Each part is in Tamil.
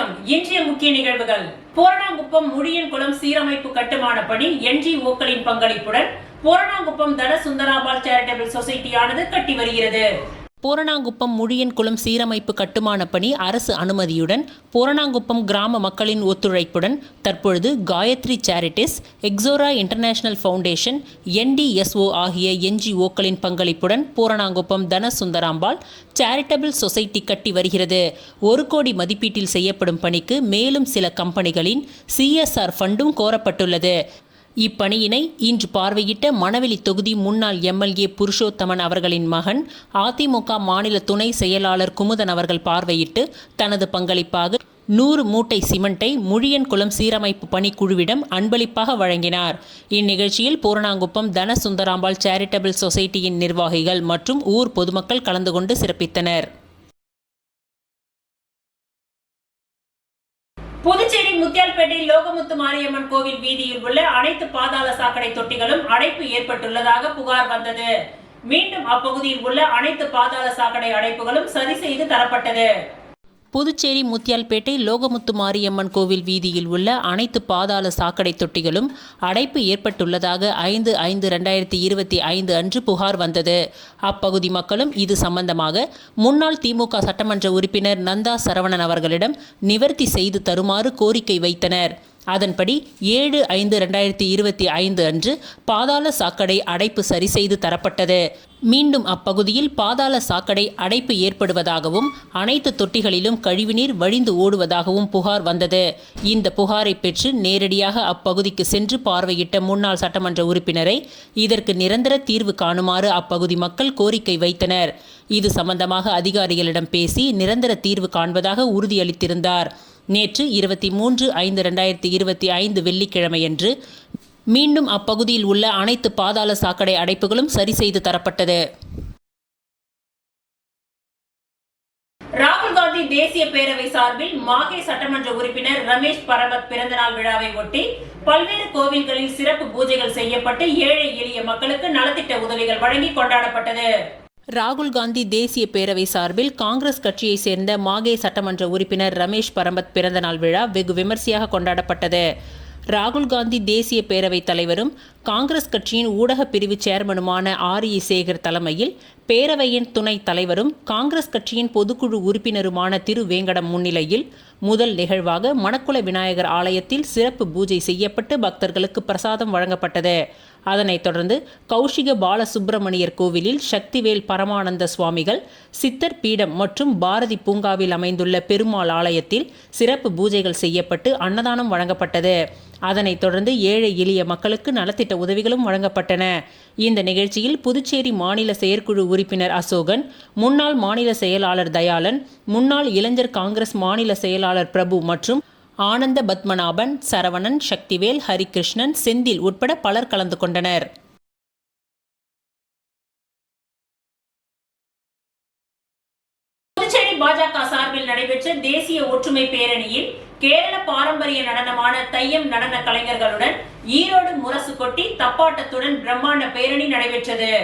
வணக்கம். இன்றைய முக்கிய நிகழ்வுகள். பூரணாங்குப்பம் முடியன்குளம் சீரமைப்பு கட்டுமான பணி NGO-க்களின் பங்களிப்புடன் பூரணாங்குப்பம் தன சுந்தராம்பாள் சேரிட்டபிள் சொசைட்டியானது கட்டி வருகிறது. பூரணாங்குப்பம் முடியன்குளம் சீரமைப்பு கட்டுமான பணி அரசு அனுமதியுடன் பூரணாங்குப்பம் கிராம மக்களின் ஒத்துழைப்புடன் தற்பொழுது Gayatri Charities, Exora International Foundation, NDSO ஆகிய NGO-க்களின் பங்களிப்புடன் பூரணாங்குப்பம் தன சுந்தராம்பாள் சேரிட்டபிள் சொசைட்டி கட்டி வருகிறது. 1 கோடி மதிப்பீட்டில் செய்யப்படும் பணிக்கு மேலும் சில கம்பெனிகளின் CSR ஃபண்டும் கோரப்பட்டுள்ளது. இப்பணியினை இன்று பார்வையிட்ட மணவெளி தொகுதி முன்னாள் MLA புருஷோத்தமன் அவர்களின் மகன் அதிமுக மாநில துணை செயலாளர் குமுதன் அவர்கள் பார்வையிட்டு தனது பங்களிப்பாக 100 மூட்டை சிமெண்டை முடியன்குளம் சீரமைப்பு பணிக்குழுவிடம் அன்பளிப்பாக வழங்கினார். இந்நிகழ்ச்சியில் பூரணாங்குப்பம் தன சுந்தராம்பாள் சேரிட்டபிள் சொசைட்டியின் நிர்வாகிகள் மற்றும் ஊர் பொதுமக்கள் கலந்து கொண்டு சிறப்பித்தனர். புதுச்சேரி முத்தியால்பேட்டை லோகமுத்து மாரியம்மன் கோவில் வீதியில் உள்ள அனைத்து பாதாள சாக்கடை தொட்டிகளும் அடைப்பு ஏற்பட்டுள்ளதாக புகார் வந்தது. மீண்டும் அப்பகுதியில் உள்ள அனைத்து பாதாள சாக்கடை அடைப்புகளும் சரி செய்து தரப்பட்டது. புதுச்சேரி முத்தியால்பேட்டை லோகமுத்து மாரியம்மன் கோவில் வீதியில் உள்ள அனைத்து பாதாள சாக்கடை தொட்டிகளும் அடைப்பு ஏற்பட்டுள்ளதாக 5/5/2025 அன்று புகார் வந்தது. அப்பகுதி மக்களும் இது சம்பந்தமாக முன்னாள் திமுக சட்டமன்ற உறுப்பினர் நந்தா சரவணன் அவர்களிடம் நிவர்த்தி செய்து தருமாறு கோரிக்கை வைத்தனர். அதன்படி 7/5/2025 அன்று பாதாள சாக்கடை அடைப்பு சரி செய்து தரப்பட்டது. மீண்டும் அப்பகுதியில் பாதாள சாக்கடை அடைப்பு ஏற்படுவதாகவும் அனைத்து தொட்டிகளிலும் கழிவுநீர் வழிந்து ஓடுவதாகவும் புகார் வந்தது. இந்த புகாரை பெற்று நேரடியாக அப்பகுதிக்கு சென்று பார்வையிட்ட முன்னாள் சட்டமன்ற உறுப்பினரை இதற்கு நிரந்தர தீர்வு காணுமாறு அப்பகுதி மக்கள் கோரிக்கை வைத்தனர். இது சம்பந்தமாக அதிகாரிகளிடம் பேசி நிரந்தர தீர்வு காண்பதாக உறுதியளித்திருந்தார். நேற்று 23/5/2025 வெள்ளிக்கிழமையன்று மீண்டும் அப்பகுதியில் உள்ள அனைத்து பாதாள சாக்கடை அடைப்புகளும் சரி செய்து தரப்பட்டது. ராகுல் காந்தி தேசிய பேரவை சார்பில் மாகே சட்டமன்ற உறுப்பினர் ரமேஷ் பரமத் பிறந்தநாள் விழாவை ஒட்டி பல்வேறு கோவில்களில் சிறப்பு பூஜைகள் செய்யப்பட்டு ஏழை எளிய மக்களுக்கு நலத்திட்ட உதவிகள் வழங்கி கொண்டாடப்பட்டது. ராகுல் காந்தி தேசிய பேரவை சார்பில் காங்கிரஸ் கட்சியை சேர்ந்த மாகே சட்டமன்ற உறுப்பினர் ரமேஷ் பரமத் பிறந்தநாள் விழா வெகு விமர்சையாக கொண்டாடப்பட்டது. ராகுல் காந்தி தேசிய பேரவைத் தலைவரும் காங்கிரஸ் கட்சியின் ஊடக பிரிவு சேர்மனுமான RE சேகர் தலைமையில் பேரவையின் துணைத் தலைவரும் காங்கிரஸ் கட்சியின் பொதுக்குழு உறுப்பினருமான திரு வேங்கடம் முன்னிலையில் முதல் நிகழ்வாக மணக்குள விநாயகர் ஆலயத்தில் சிறப்பு பூஜை செய்யப்பட்டு பக்தர்களுக்கு பிரசாதம் வழங்கப்பட்டது. அதனைத் தொடர்ந்து கௌஷிக பாலசுப்பிரமணியர் கோவிலில் சக்திவேல் பரமானந்த சுவாமிகள் சித்தர் பீடம் மற்றும் பாரதி பூங்காவில் அமைந்துள்ள பெருமாள் ஆலயத்தில் சிறப்பு பூஜைகள் செய்யப்பட்டு அன்னதானம் வழங்கப்பட்டது. அதனைத் தொடர்ந்து ஏழை எளிய மக்களுக்கு நலத்திட்ட உதவிகளும் வழங்கப்பட்டன. இந்த நிகழ்ச்சியில் புதுச்சேரி மாநில செயற்குழு உறுப்பினர் அசோகன், முன்னாள் மாநில செயலாளர் தயாளன், முன்னாள் இளைஞர் காங்கிரஸ் மாநில செயலாளர் பிரபு மற்றும் ஆனந்த பத்மநாபன், சரவணன், சக்திவேல், ஹரிகிருஷ்ணன், செந்தில் உட்பட பலர் கலந்து கொண்டனர். புதுச்சேரி பாஜக சார்பில் நடைபெற்ற தேசிய ஒற்றுமை பேரணியில் கேரள பாரம்பரிய நடனமான தையம் நடன கலைஞர்களுடன் ஈரோடு முரசு கொட்டி தப்பாட்டத்துடன் பிரம்மாண்ட பேரணி நடைபெற்றது.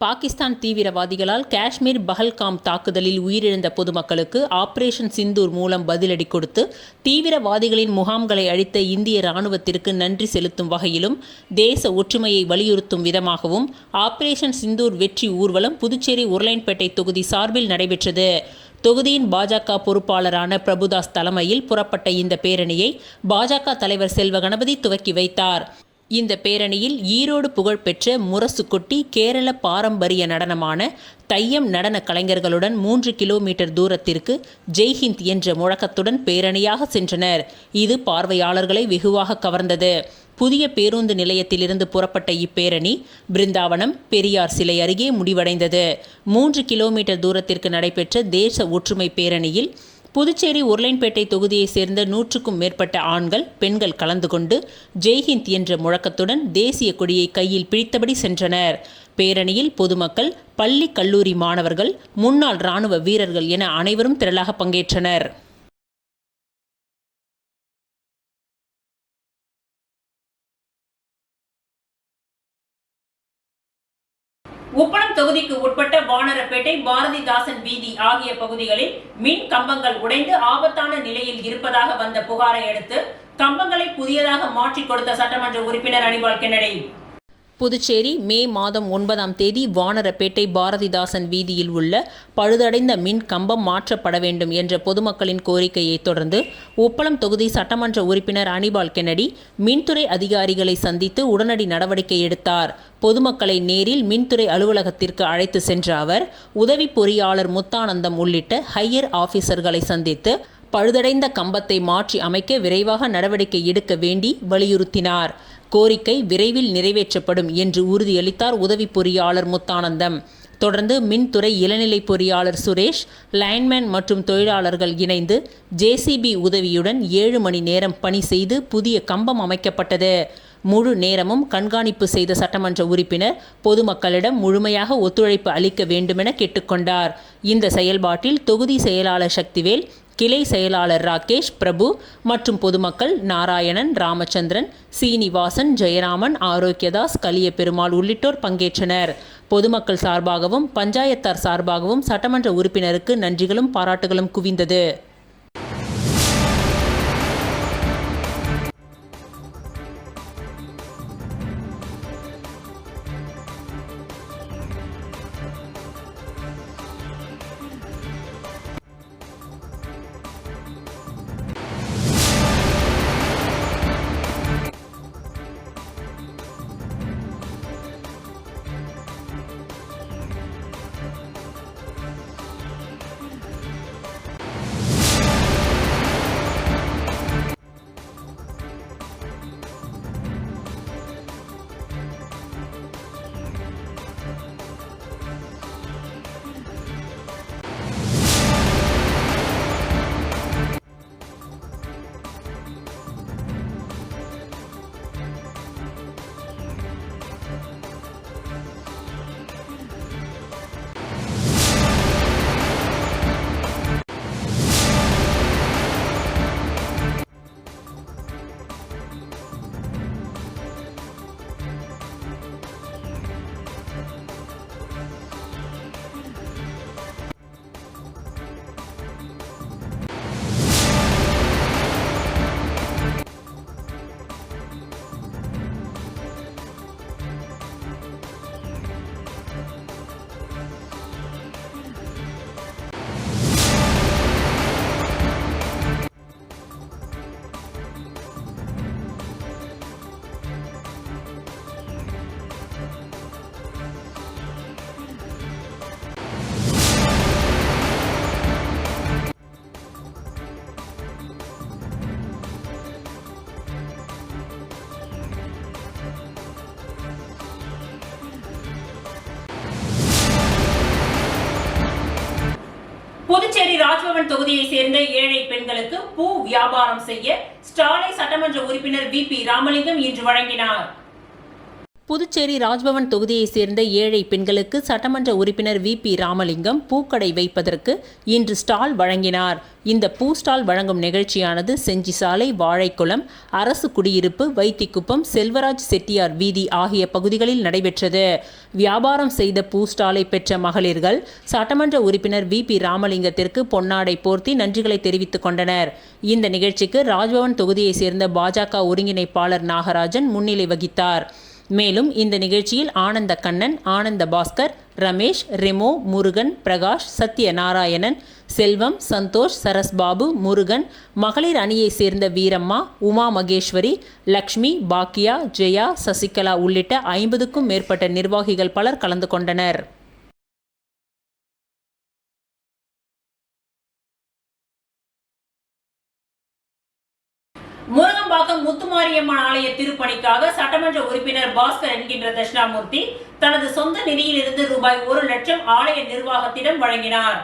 பாகிஸ்தான் தீவிரவாதிகளால் காஷ்மீர் பஹல்காம் தாக்குதலில் உயிரிழந்த பொதுமக்களுக்கு ஆபரேஷன் சிந்தூர் மூலம் பதிலடி கொடுத்து தீவிரவாதிகளின் முகாம்களை அழித்த இந்திய இராணுவத்திற்கு நன்றி செலுத்தும் வகையிலும் தேச ஒற்றுமையை வலியுறுத்தும் விதமாகவும் ஆபரேஷன் சிந்தூர் வெற்றி ஊர்வலம் புதுச்சேரி உருளையன்பேட்டை தொகுதி சார்பில் நடைபெற்றது. தொகுதியின் பாஜக பொறுப்பாளரான பிரபுதாஸ் தலைமையில் புறப்பட்ட இந்த பேரணியை பாஜக தலைவர் செல்வ கணபதி துவக்கி வைத்தார். இந்த பேரணியில் ஈரோடு புகழ்பெற்ற முரசு கொட்டி கேரள பாரம்பரிய நடனமான தையம் நடன கலைஞர்களுடன் 3 கிலோமீட்டர் தூரத்திற்கு ஜெய்ஹிந்த் என்ற முழக்கத்துடன் பேரணியாக சென்றனர். இது பார்வையாளர்களை வெகுவாக கவர்ந்தது. புதிய பேருந்து நிலையத்திலிருந்து புறப்பட்ட இப்பேரணி பிருந்தாவனம் பெரியார் சிலை அருகே முடிவடைந்தது. 3 கிலோமீட்டர் தூரத்திற்கு நடைபெற்ற தேச ஒற்றுமை பேரணியில் புதுச்சேரி உருளையன்பேட்டை தொகுதியைச் சேர்ந்த 100க்கும் மேற்பட்ட ஆண்கள் பெண்கள் கலந்து கொண்டு ஜெய்ஹிந்த் என்ற முழக்கத்துடன் தேசிய கொடியை கையில் பிடித்தபடி சென்றனர். பேரணியில் பொதுமக்கள், பள்ளி கல்லூரி மாணவர்கள், முன்னாள் இராணுவ வீரர்கள் என அனைவரும் திரளாக பங்கேற்றனர். உப்பளம் தொகுதிக்கு உட்பட்ட வானரப்பேட்டை, பாரதிதாசன் வீதி ஆகிய பகுதிகளில் மின் கம்பங்கள் உடைந்து ஆபத்தான நிலையில் இருப்பதாக வந்த புகாரை அடுத்து கம்பங்களை புதியதாக மாற்றிக் கொடுத்த சட்டமன்ற உறுப்பினர் அனிபால் கென்னடி. புதுச்சேரி மே மாதம் 9ஆம் தேதி வானரப்பேட்டை பாரதிதாசன் வீதியில் உள்ள பழுதடைந்த மின் கம்பம் மாற்றப்பட வேண்டும் என்ற பொதுமக்களின் கோரிக்கையை தொடர்ந்து உப்பளம் தொகுதி சட்டமன்ற உறுப்பினர் அனிபால் கென்னடி மின்துறை அதிகாரிகளை சந்தித்து உடனடி நடவடிக்கை எடுத்தார். பொதுமக்களை நேரில் மின்துறை அலுவலகத்திற்கு அழைத்து சென்ற அவர் உதவி பொறியாளர் முத்தானந்தம் உள்ளிட்ட ஹையர் ஆபீசர்களை சந்தித்து பழுதடைந்த கம்பத்தை மாற்றி அமைக்க விரைவாக நடவடிக்கை எடுக்க வேண்டி வலியுறுத்தினார். கோரிக்கை விரைவில் நிறைவேற்றப்படும் என்று உறுதியளித்தார் உதவி பொறியாளர் முத்தானந்தம். தொடர்ந்து மின்துறை இளநிலை பொறியாளர் சுரேஷ், லைன்மேன் மற்றும் தொழிலாளர்கள் இணைந்து JCB உதவியுடன் 7 மணி நேரம் பணி செய்து புதிய கம்பம் அமைக்கப்பட்டது. முழு நேரமும் கண்காணிப்பு செய்த சட்டமன்ற உறுப்பினர் பொதுமக்களிடம் முழுமையாக ஒத்துழைப்பு அளிக்க வேண்டுமென கேட்டுக்கொண்டார். இந்த செயல்பாட்டில் தொகுதி செயலாளர் சக்திவேல், கிளை செயலாளர் ராகேஷ், பிரபு மற்றும் பொதுமக்கள் நாராயணன், ராமச்சந்திரன், சீனிவாசன், ஜெயராமன், ஆரோக்கியதாஸ், கலியபெருமாள் உள்ளிட்டோர் பங்கேற்றனர். பொதுமக்கள் சார்பாகவும் பஞ்சாயத்தார் சார்பாகவும் சட்டமன்ற உறுப்பினருக்கு நன்றிகளும் பாராட்டுகளும் குவிந்தது. புதுச்சேரி ராஜ்பவன் தொகுதியை சேர்ந்த ஏழை பெண்களுக்கு பூ வியாபாரம் செய்ய ஸ்டாலை சட்டமன்ற உறுப்பினர் VP ராமலிங்கம் இன்று வழங்கினார். புதுச்சேரி ராஜ்பவன் தொகுதியை சேர்ந்த ஏழை பெண்களுக்கு சட்டமன்ற உறுப்பினர் VP ராமலிங்கம் பூக்கடை வைப்பதற்கு இன்று ஸ்டால் வழங்கினார். இந்த பூ ஸ்டால் வழங்கும் நிகழ்ச்சியானது செஞ்சி சாலை, வாழைக்குளம், அரசு குடியிருப்பு, வைத்திக்குப்பம், செல்வராஜ் செட்டியார் வீதி ஆகிய பகுதிகளில் நடைபெற்றது. வியாபாரம் செய்த பூ ஸ்டாலை பெற்ற மகளிர்கள் சட்டமன்ற உறுப்பினர் VP ராமலிங்கத்திற்கு பொன்னாடை போர்த்தி நன்றிகளை தெரிவித்துக் கொண்டனர். இந்த நிகழ்ச்சிக்கு ராஜ்பவன் தொகுதியை சேர்ந்த பாஜக ஒருங்கிணைப்பாளர் நாகராஜன் முன்னிலை வகித்தார். மேலும் இந்த நிகழ்ச்சியில் ஆனந்த கண்ணன், ஆனந்த பாஸ்கர், ரமேஷ், ரெமோ, முருகன், பிரகாஷ், சத்யநாராயணன், செல்வம், சந்தோஷ், சரஸ்பாபு, முருகன், மகளிர் அணியை சேர்ந்த வீரம்மா, உமா மகேஸ்வரி, லக்ஷ்மி, பாக்கியா, ஜெயா, சசிகலா உள்ளிட்ட 50க்கும் மேற்பட்ட நிர்வாகிகள் பலர் கலந்து கொண்டனர். முருகம்பாக்கம் முத்துமாரியம்மன் ஆலய திருப்பணிக்காக சட்டமன்ற உறுப்பினர் பாஸ்கர் என்கின்ற தட்சிணாமூர்த்தி தனது சொந்த நிதியில் இருந்து ரூபாய் 1 லட்சம் ஆலய நிர்வாகத்திடம் வழங்கினார்.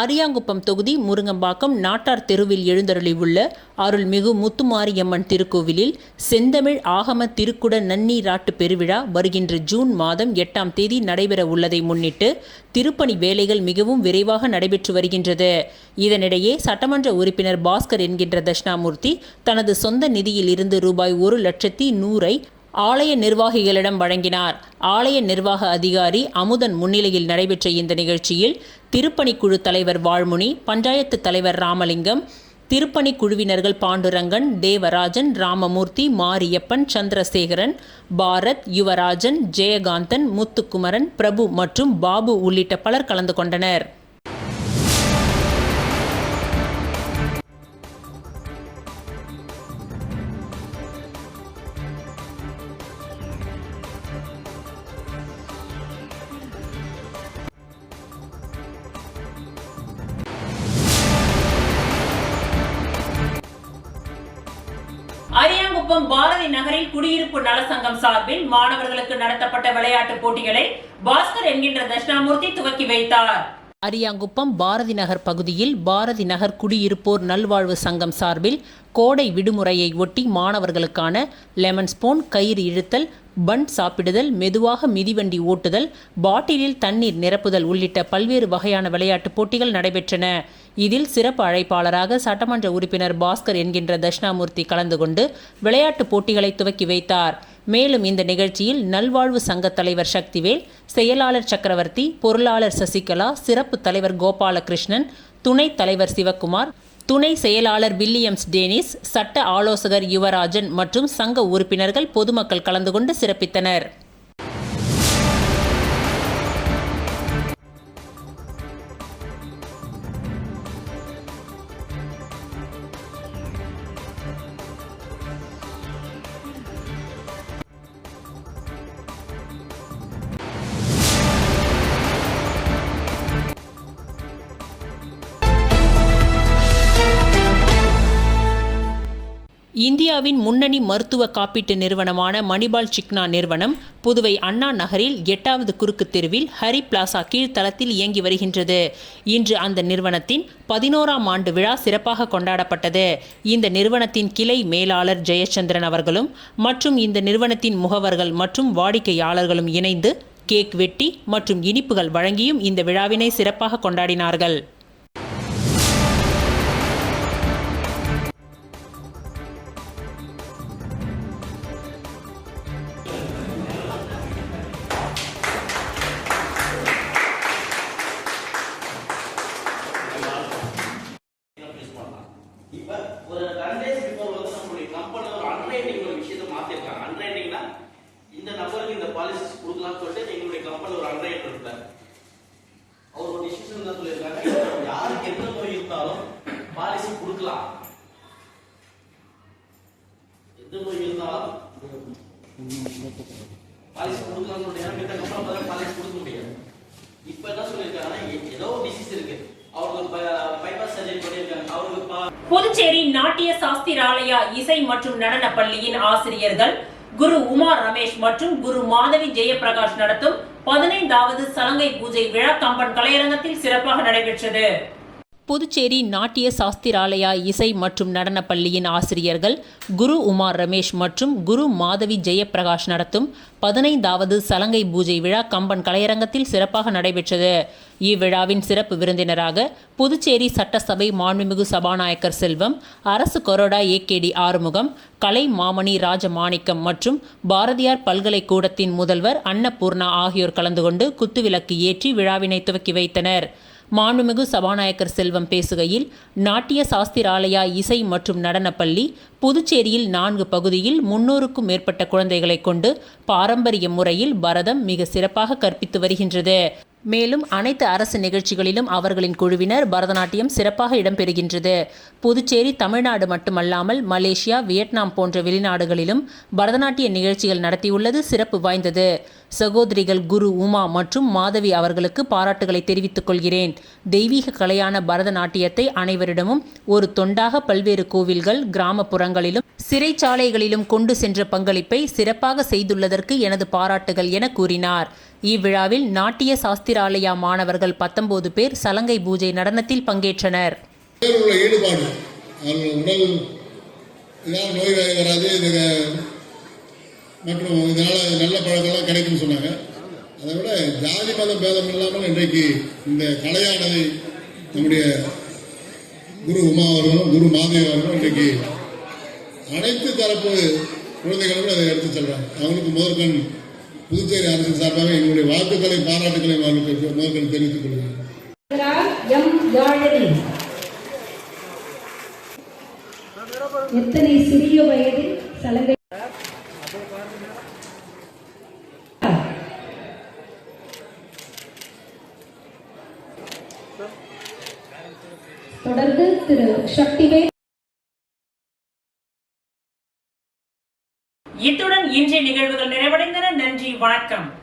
அரியாங்குப்பம் தொகுதி முருங்கம்பாக்கம் நாட்டார் தெருவில் எழுந்தருளியுள்ள அருள்மிகு முத்துமாரியம்மன் திருக்கோவிலில் செந்தமிழ் ஆகம திருக்குட நன்னீராட்டு பெருவிழா வருகின்ற ஜூன் மாதம் 8ஆம் தேதி நடைபெற உள்ளதை முன்னிட்டு திருப்பணி வேலைகள் மிகவும் விரைவாக நடைபெற்று வருகின்றது. இதனிடையே சட்டமன்ற உறுப்பினர் பாஸ்கர் என்கின்ற தட்சிணாமூர்த்தி தனது சொந்த நிதியில் இருந்து ரூபாய் 1,100,000 ஆலய நிர்வாகிகளிடம் வழங்கினார். ஆலய நிர்வாக அதிகாரி அமுதன் முன்னிலையில் நடைபெற்ற இந்த நிகழ்ச்சியில் திருப்பணிக்குழு தலைவர் வாழ்முனி, பஞ்சாயத்து தலைவர் ராமலிங்கம், திருப்பணி குழுவினர்கள் பாண்டுரங்கன், தேவராஜன், ராமமூர்த்தி, மாரியப்பன், சந்திரசேகரன், பாரத், யுவராஜன், ஜெயகாந்தன், முத்துக்குமரன், பிரபு மற்றும் பாபு உள்ளிட்ட பலர் கலந்து கொண்டனர். அரியாங்குப்பம் பாரதி நகரில் குடியிருப்பு நலசங்கம் சார்பில் மாணவர்களுக்கு நடத்தப்பட்ட விளையாட்டுப் போட்டிகளை பாஸ்கர் என்கின்ற தட்சிணாமூர்த்தி துவக்கி வைத்தார். அரியாங்குப்பம் பாரதி நகர் பகுதியில் பாரதி நகர் குடியிருப்போர் நல்வாழ்வு சங்கம் சார்பில் கோடை விடுமுறையை ஒட்டி மாணவர்களுக்கான லெமன் ஸ்பூன், கயிறு இழுத்தல், பன் சாப்பிடுதல், மெதுவாக மிதிவண்டி ஓட்டுதல், பாட்டிலில் தண்ணீர் நிரப்புதல் உள்ளிட்ட பல்வேறு வகையான விளையாட்டுப் போட்டிகள் நடைபெற்றன. இதில் சிறப்பு அழைப்பாளராக சட்டமன்ற உறுப்பினர் பாஸ்கர் என்கின்ற தட்சிணாமூர்த்தி கலந்து கொண்டு விளையாட்டுப் போட்டிகளை துவக்கி வைத்தார். மேலும் இந்த நிகழ்ச்சியில் நல்வாழ்வு சங்க தலைவர் சக்திவேல், செயலாளர் சக்கரவர்த்தி, பொருளாளர் சசிகலா, சிறப்பு தலைவர் கோபாலகிருஷ்ணன், துணைத் தலைவர் சிவக்குமார், துணை செயலாளர் வில்லியம்ஸ் டேனிஸ், சட்ட ஆலோசகர் யுவராஜன் மற்றும் சங்க உறுப்பினர்கள், பொதுமக்கள் கலந்து கொண்டு சிறப்பித்தனர். இந்தியாவின் முன்னணி மருத்துவ காப்பீட்டு நிறுவனமான மணிபால் சிக்னா நிறுவனம் புதுவை அண்ணா நகரில் 8வது குறுக்கு தெருவில் ஹரி பிளாசா கீழ்த்தளத்தில் இயங்கி வருகின்றது. இன்று அந்த நிறுவனத்தின் 11ஆம் ஆண்டு விழா சிறப்பாக கொண்டாடப்பட்டது. இந்த நிறுவனத்தின் கிளை மேலாளர் ஜெயச்சந்திரன் அவர்களும் மற்றும் இந்த நிறுவனத்தின் முகவர்கள் மற்றும் வாடிக்கையாளர்களும் இணைந்து கேக் வெட்டி மற்றும் இனிப்புகள் வழங்கியும் இந்த விழாவினை சிறப்பாக கொண்டாடினார்கள். இப்ப ஒரு 10 days before வந்து நம்மளுடைய கம்பெனி ஒரு அன்ரைட்டிங் ஒரு விஷயத்தை மாத்திருக்காங்க. அன்ரைட்டிங்னா இந்த நபருக்கு இந்த பாலிசிஸ் கொடுக்கலாம்னு சொல்லிட்டு எங்களுடைய கம்பெனி ஒரு அன்ரைட் இருக்காரு. அவர் ஒரு டிசிஷன் தான் சொல்லியிருக்காங்க, யாருக்கு எந்த நோய் இருந்தாலும் பாலிசி கொடுக்கலாம், எந்த நோய் இருந்தாலும் பாலிசி கொடுக்கலாம்னு சொல்லிட்டு இந்த கம்பெனி பாலிசி கொடுக்க முடியாது. இப்ப என்ன சொல்லியிருக்காங்கன்னா ஏதோ டிசீஸ் இருக்கு, அவருக்கு பைபாஸ் சர்ஜரி பண்ணியிருக்காங்க, அவருக்கு புதுச்சேரி நாட்டிய சாஸ்திராலயா இசை மற்றும் நடன பள்ளியின் ஆசிரியர்கள் குரு உமா ரமேஷ் மற்றும் குரு மாதவி ஜெயபிரகாஷ் நடத்தும் 15வது சலங்கை பூஜை விழா கம்பன் கலையரங்கத்தில் சிறப்பாக நடைபெற்றது. புதுச்சேரி நாட்டிய சாஸ்திராலயா இசை மற்றும் நடன பள்ளியின் ஆசிரியர்கள் குரு உமா ரமேஷ் மற்றும் குரு மாதவி ஜெயபிரகாஷ் நடத்தும் 15வது சலங்கை பூஜை விழா கம்பன் கலையரங்கத்தில் சிறப்பாக நடைபெற்றது. இவ்விழாவின் சிறப்பு விருந்தினராக புதுச்சேரி சட்டசபை மாண்புமிகு சபாநாயகர் செல்வம், அரசு கொறடா ஏகேடி ஆறுமுகம், கலை மாமணி ராஜமாணிக்கம் மற்றும் பாரதியார் பல்கலைக்கூடத்தின் முதல்வர் அன்னபூர்ணா ஆகியோர் கலந்து கொண்டு குத்துவிளக்கு ஏற்றி விழாவினை துவக்கி வைத்தனர். மாண்புமிகு சபாநாயகர் செல்வம் பேசுகையில், நாட்டிய சாஸ்திராலயா இசை மற்றும் நடனப்பள்ளி புதுச்சேரியில் 4 பகுதியில் 300க்கும் மேற்பட்ட குழந்தைகளை கொண்டு பாரம்பரிய முறையில் பரதம் மிக சிறப்பாக கற்பித்து வருகின்றது. மேலும் அனைத்து அரசு நிகழ்ச்சிகளிலும் அவர்களின் குழுவினர் பரதநாட்டியம் சிறப்பாக இடம்பெறுகின்றது. புதுச்சேரி தமிழ்நாடு மட்டுமல்லாமல் மலேசியா, வியட்நாம் போன்ற வெளிநாடுகளிலும் பரதநாட்டிய நிகழ்ச்சிகள் நடத்தியுள்ளது சிறப்பு வாய்ந்தது. சகோதரிகள் குரு உமா மற்றும் மாதவி அவர்களுக்கு பாராட்டுகளை தெரிவித்துக் கொள்கிறேன். தெய்வீக கலையான பரதநாட்டியத்தை அனைவரிடமும் ஒரு தொண்டாக பல்வேறு கோவில்கள், கிராமப்புறங்களிலும் சிறைச்சாலைகளிலும் கொண்டு சென்ற பங்களிப்பை சிறப்பாக செய்துள்ளதற்கு எனது பாராட்டுகள் என கூறினார். இவ்விழாவில் நாட்டிய சாஸ்திராலயா மாணவர்கள் 19 பேர் சலங்கை பூஜை நடனத்தில் பங்கேற்றனர். ஈடுபாடு உடல் நோய் வராது மற்றும் இதனால் நல்ல பழக்கம்லாம் கிடைக்கும்னு சொன்னாங்க. அதை விட ஜாதி மத பேதம் இல்லாமல் இன்றைக்கு இந்த கலையானதை நம்முடைய குரு உமா அவர்களும் குரு மாதவி அவர்களும் இன்றைக்கு அனைத்து தரப்பு குழந்தைகளும் அதை எடுத்து செல்றாங்க. அவங்களுக்கு முதற்கண் புதுச்சேரி அரசு சார்பாக எங்களுடைய வாழ்த்துக்களை பாராட்டுக்களை முதற்கண் தெரிவித்துக் கொள்கிறேன். எத்தனை சிறிய வயதில் சலங்கை தொடர்ந்து திரு சக்திவேல். இத்துடன் இன்றைய நிகழ்வுகள் நிறைவடைந்தன. நன்றி, வணக்கம்.